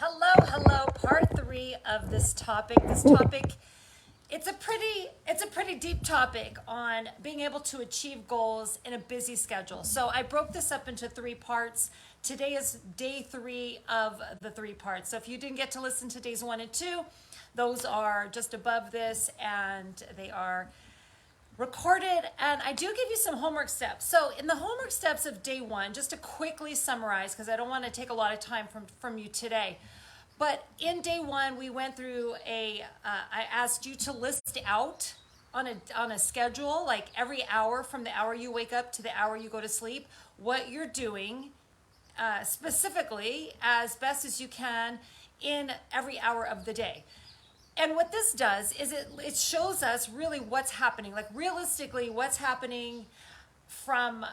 Hello, part three of this topic. It's a pretty deep topic on being able to achieve goals in a busy schedule. So I broke this up into three parts. Today is day three of the three parts. So if you didn't get to listen to days one and two, those are just above this and they are recorded, and I do give you some homework steps. So in the homework steps of day one, just to quickly summarize, because I don't want to take a lot of time from you today, but in day one, we went through I asked you to list out on a schedule, like every hour from the hour you wake up to the hour you go to sleep, what you're doing specifically as best as you can in every hour of the day. And what this does is it shows us really what's happening, like realistically what's happening from,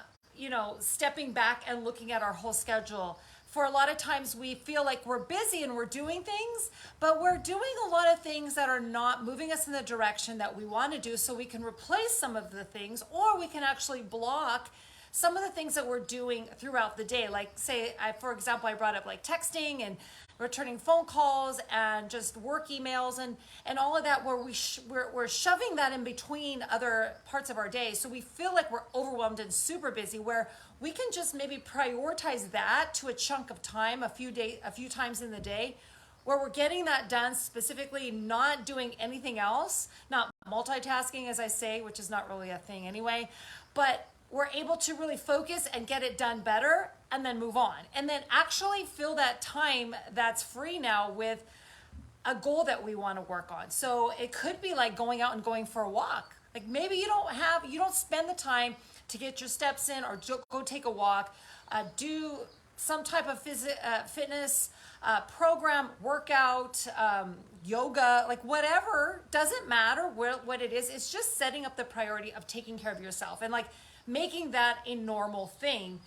stepping back and looking at our whole schedule. For a lot of times we feel like we're busy and we're doing things, but we're doing a lot of things that are not moving us in the direction that we want to do, so we can replace some of the things, or we can actually block some of the things that we're doing throughout the day. Like say, for example, I brought up like texting and returning phone calls and just work emails and all of that, where we're shoving that in between other parts of our day. So we feel like we're overwhelmed and super busy, where we can just maybe prioritize that to a chunk of time, a few times in the day, where we're getting that done, specifically not doing anything else, not multitasking, as I say, which is not really a thing anyway, but we're able to really focus and get it done better and then move on. And then actually fill that time that's free now with a goal that we want to work on. So it could be like going out and going for a walk. Like maybe you don't spend the time to get your steps in or go take a walk, do some type of fitness program, workout, yoga, like whatever, doesn't matter what it is. It's just setting up the priority of taking care of yourself and like making that a normal thing.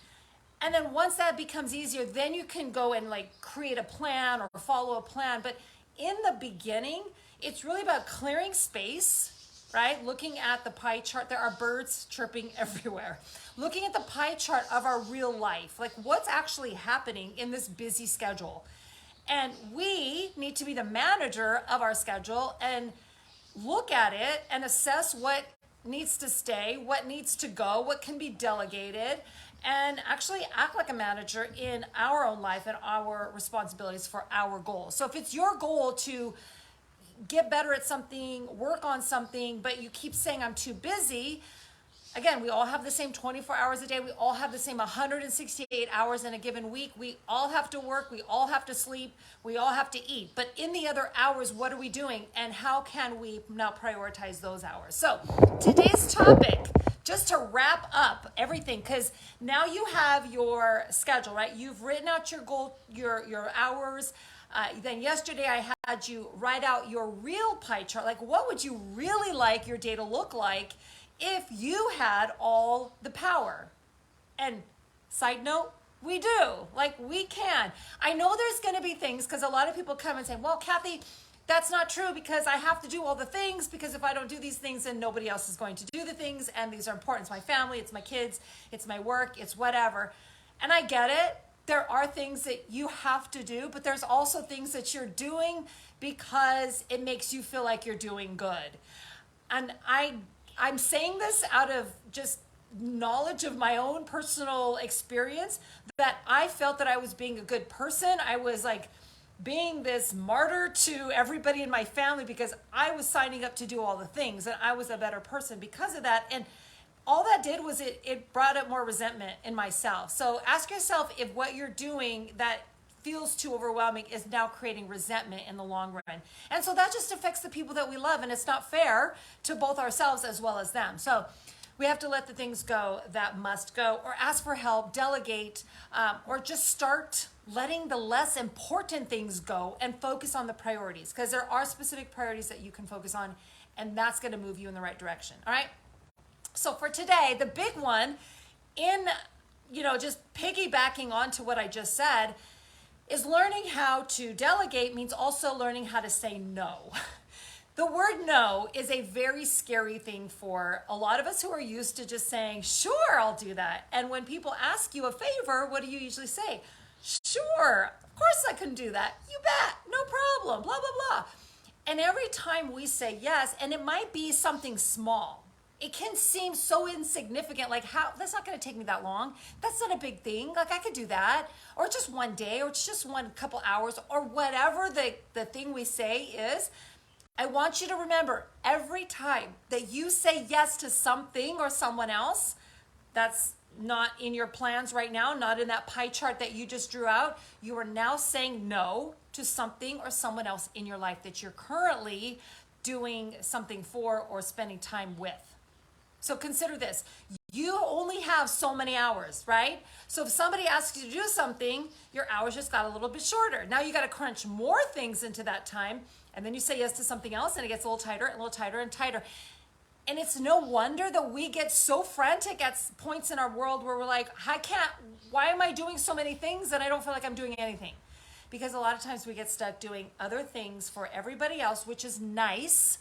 And then once that becomes easier, then you can go and like create a plan or follow a plan. But in the beginning, it's really about clearing space, right? Looking at the pie chart, there are birds chirping everywhere. Looking at the pie chart of our real life, like what's actually happening in this busy schedule. And we need to be the manager of our schedule and look at it and assess what needs to stay, what needs to go, what can be delegated, and actually act like a manager in our own life and our responsibilities for our goals. So if it's your goal to get better at something, work on something, but you keep saying I'm too busy, again, we all have the same 24 hours a day. We all have the same 168 hours in a given week. We all have to work. We all have to sleep. We all have to eat. But in the other hours, what are we doing? And how can we now prioritize those hours? So today's topic, just to wrap up everything, because now you have your schedule, right? You've written out your goal, your hours. Then yesterday I had you write out your real pie chart. Like what would you really like your day to look like if you had all the power? And side note, we do. Like we can. I know there's going to be things, because a lot of people come and say, well, Kathy, that's not true, because I have to do all the things, because if I don't do these things, then nobody else is going to do the things. And these are important. It's my family, it's my kids, it's my work, it's whatever. And I get it. There are things that you have to do, but there's also things that you're doing because it makes you feel like you're doing good. And I'm saying this out of just knowledge of my own personal experience, that I felt that I was being a good person. I was like being this martyr to everybody in my family because I was signing up to do all the things, and I was a better person because of that. And all that did was it brought up more resentment in myself. So ask yourself if what you're doing that feels too overwhelming is now creating resentment in the long run. And so that just affects the people that we love, and it's not fair to both ourselves as well as them. So we have to let the things go that must go, or ask for help, delegate, or just start letting the less important things go and focus on the priorities, because there are specific priorities that you can focus on, and that's going to move you in the right direction. All right. So for today, the big one in, just piggybacking onto what I just said, is learning how to delegate means also learning how to say no. The word no is a very scary thing for a lot of us who are used to just saying, sure, I'll do that. And when people ask you a favor, what do you usually say? Sure, of course I can do that. You bet, no problem, blah, blah, blah. And every time we say yes, and it might be something small, it can seem so insignificant, like how that's not going to take me that long. That's not a big thing. Like I could do that, or just one day, or it's just one couple hours, or whatever the thing we say is. I want you to remember every time that you say yes to something or someone else that's not in your plans right now, not in that pie chart that you just drew out, you are now saying no to something or someone else in your life that you're currently doing something for or spending time with. So consider this. You only have so many hours, right? So if somebody asks you to do something, your hours just got a little bit shorter. Now you got to crunch more things into that time. And then you say yes to something else and it gets a little tighter and a little tighter and tighter. And it's no wonder that we get so frantic at points in our world where we're like, why am I doing so many things and I don't feel like I'm doing anything? Because a lot of times we get stuck doing other things for everybody else, which is nice,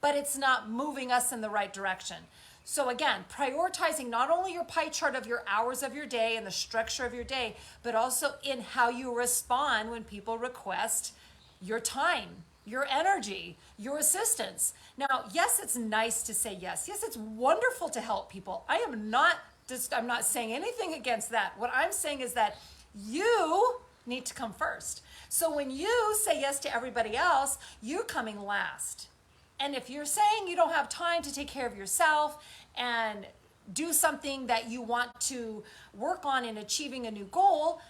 but it's not moving us in the right direction. So again, prioritizing not only your pie chart of your hours of your day and the structure of your day, but also in how you respond when people request your time, your energy, your assistance. Now, yes, it's nice to say yes. Yes, it's wonderful to help people. I'm not saying anything against that. What I'm saying is that you need to come first. So when you say yes to everybody else, you're coming last. And if you're saying you don't have time to take care of yourself and do something that you want to work on in achieving a new goal,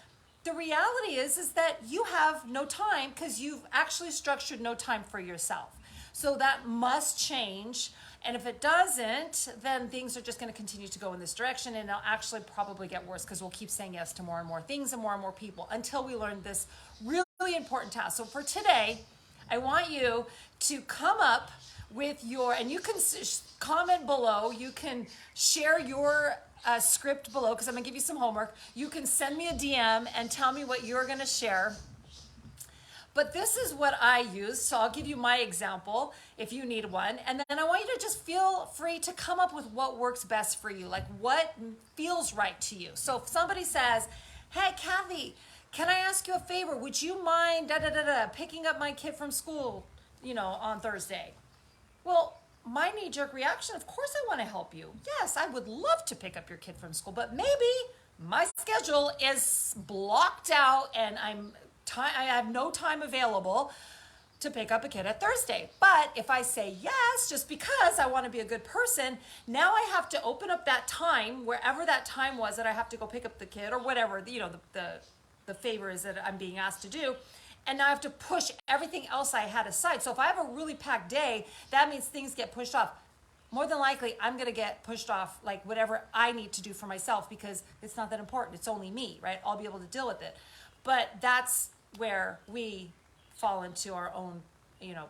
the reality is that you have no time because you've actually structured no time for yourself. So that must change. And if it doesn't, then things are just going to continue to go in this direction and it'll actually probably get worse because we'll keep saying yes to more and more things and more people until we learn this really important task. So for today, I want you to come up with and you can comment below, you can share your script below because I'm gonna give you some homework. You can send me a DM and tell me what you're gonna share. But this is what I use, so I'll give you my example if you need one. And then I want you to just feel free to come up with what works best for you, like what feels right to you. So if somebody says, hey, Kathy, can I ask you a favor? Would you mind picking up my kid from school, on Thursday? Well, my knee-jerk reaction, of course I want to help you. Yes, I would love to pick up your kid from school, but maybe my schedule is blocked out and I have no time available to pick up a kid at Thursday. But if I say yes, just because I want to be a good person, now I have to open up that time, wherever that time was that I have to go pick up the kid or whatever, the favor is that I'm being asked to do. And now I have to push everything else I had aside. So if I have a really packed day, that means things get pushed off. More than likely, I'm going to get pushed off like whatever I need to do for myself because it's not that important. It's only me, right? I'll be able to deal with it. But that's where we fall into our own,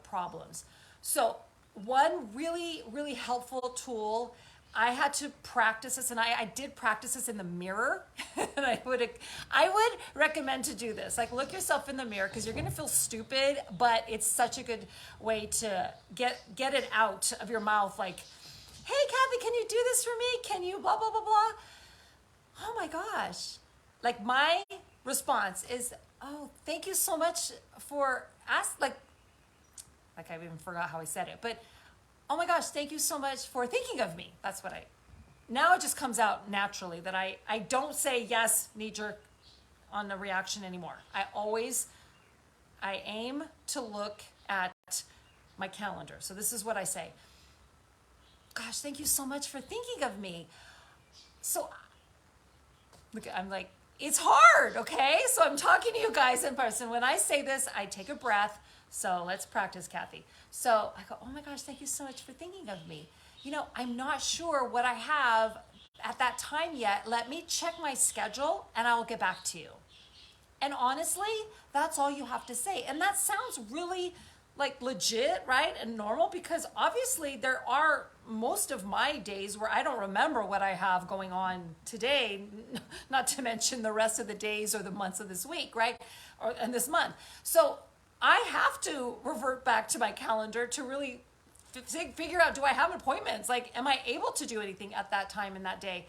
problems. So one really helpful tool, I had to practice this, and I did practice this in the mirror. And I would recommend to do this. Like, look yourself in the mirror because you're going to feel stupid, but it's such a good way to get it out of your mouth. Like, hey, Kathy, can you do this for me? Can you blah blah blah blah? Oh my gosh! Like my response is, oh, thank you so much for like I even forgot how I said it, but oh my gosh, thank you so much for thinking of me. That's what now it just comes out naturally that I don't say yes, knee jerk on the reaction anymore. I aim to look at my calendar. So this is what I say. Gosh, thank you so much for thinking of me. So look, I'm like, it's hard, okay? So I'm talking to you guys in person. When I say this, I take a breath. So let's practice, Kathy. So I go, oh my gosh, thank you so much for thinking of me. I'm not sure what I have at that time yet. Let me check my schedule and I will get back to you. And honestly, that's all you have to say. And that sounds really like legit, right? And normal because obviously there are most of my days where I don't remember what I have going on today, not to mention the rest of the days or the months of this week, right? And this month. So I have to revert back to my calendar to really figure out, do I have appointments? Like, am I able to do anything at that time in that day?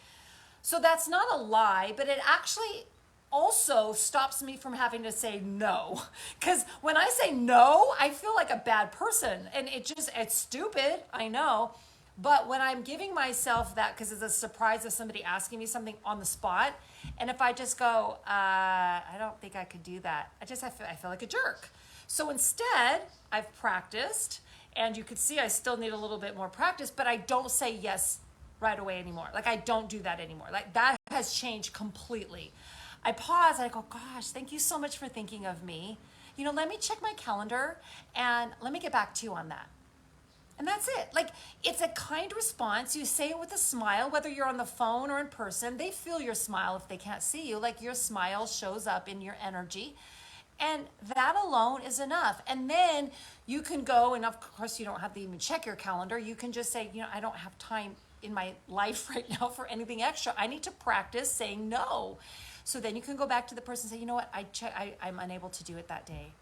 So that's not a lie, but it actually also stops me from having to say no. Because when I say no, I feel like a bad person. And it's stupid, I know. But when I'm giving myself that, because it's a surprise of somebody asking me something on the spot, and if I just go, I don't think I could do that, I feel like a jerk. So instead, I've practiced, and you could see I still need a little bit more practice, but I don't say yes right away anymore. Like, I don't do that anymore. Like, that has changed completely. I pause and I go, gosh, thank you so much for thinking of me. Let me check my calendar and let me get back to you on that. And that's it. Like, it's a kind response. You say it with a smile, whether you're on the phone or in person. They feel your smile if they can't see you. Like, your smile shows up in your energy. And that alone is enough. And then you can go, and of course, you don't have to even check your calendar. You can just say, I don't have time in my life right now for anything extra. I need to practice saying no. So then you can go back to the person and say, you know what, I'm unable to do it that day.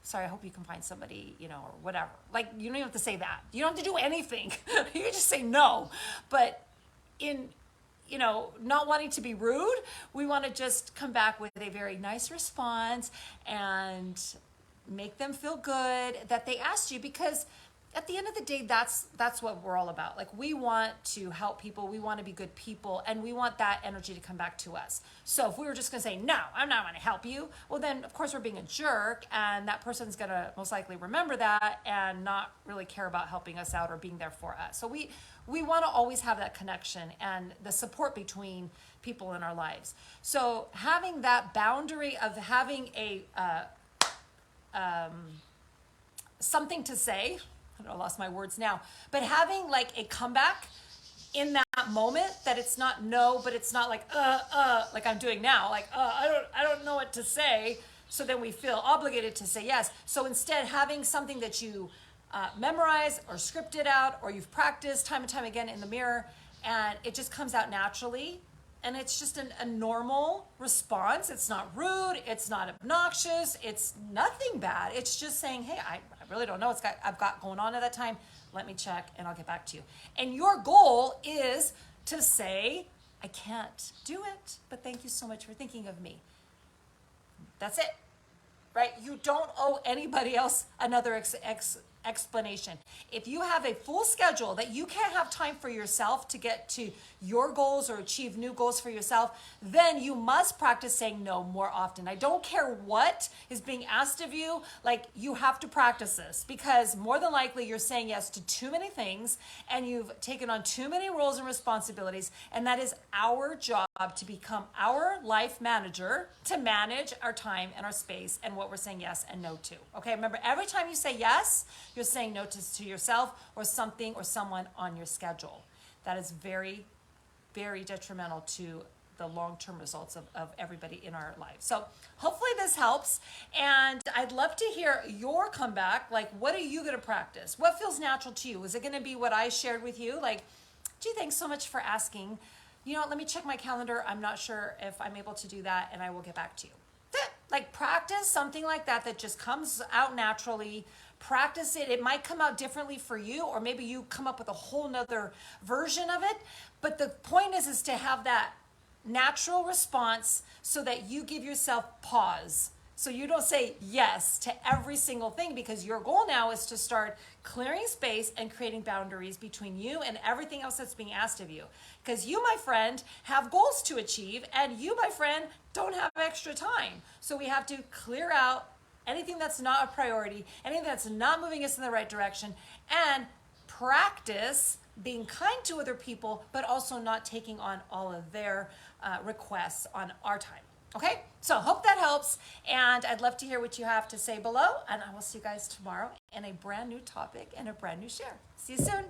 Sorry, I hope you can find somebody, or whatever. Like, you don't even have to say that. You don't have to do anything. You can just say no. But in, not wanting to be rude, we want to just come back with a very nice response and make them feel good that they asked you, because at the end of the day, that's what we're all about. Like, we want to help people, we want to be good people, and we want that energy to come back to us. So if we were just going to say, no, I'm not going to help you, well, then of course we're being a jerk, and that person's going to most likely remember that and not really care about helping us out or being there for us. So we want to always have that connection and the support between people in our lives. So having that boundary of having a something to say, I don't know, I lost my words now, but having like a comeback in that moment, that it's not no, but it's not like I'm doing now, like I don't know what to say. So then we feel obligated to say yes. So instead, having something that you memorize or scripted out, or you've practiced time and time again in the mirror, and it just comes out naturally. And it's just a normal response. It's not rude. It's not obnoxious. It's nothing bad. It's just saying, hey, I really don't know what I've got going on at that time. Let me check and I'll get back to you. And your goal is to say, I can't do it, but thank you so much for thinking of me. That's it, right? You don't owe anybody else another explanation. If you have a full schedule that you can't have time for yourself to get to your goals or achieve new goals for yourself, then you must practice saying no more often. I don't care what is being asked of you, like, you have to practice this, because more than likely you're saying yes to too many things and you've taken on too many roles and responsibilities, and that is our job to become our life manager, to manage our time and our space and what we're saying yes and no to. Okay, remember, every time you say yes, you're saying no to yourself or something or someone on your schedule. That is very, very detrimental to the long-term results of everybody in our lives. So hopefully this helps. And I'd love to hear your comeback. Like, what are you going to practice? What feels natural to you? Is it going to be what I shared with you? Like, gee, thanks so much for asking. Let me check my calendar. I'm not sure if I'm able to do that, and I will get back to you. Like, practice something like that just comes out naturally. Practice it. It might come out differently for you, or maybe you come up with a whole nother version of it. But the point is to have that natural response so that you give yourself pause. So you don't say yes to every single thing, because your goal now is to start clearing space and creating boundaries between you and everything else that's being asked of you. Because you, my friend, have goals to achieve, and you, my friend, don't have extra time. So we have to clear out anything that's not a priority, anything that's not moving us in the right direction, and practice being kind to other people, but also not taking on all of their requests on our time. Okay, so hope that helps, and I'd love to hear what you have to say below, and I will see you guys tomorrow in a brand new topic and a brand new share. See you soon.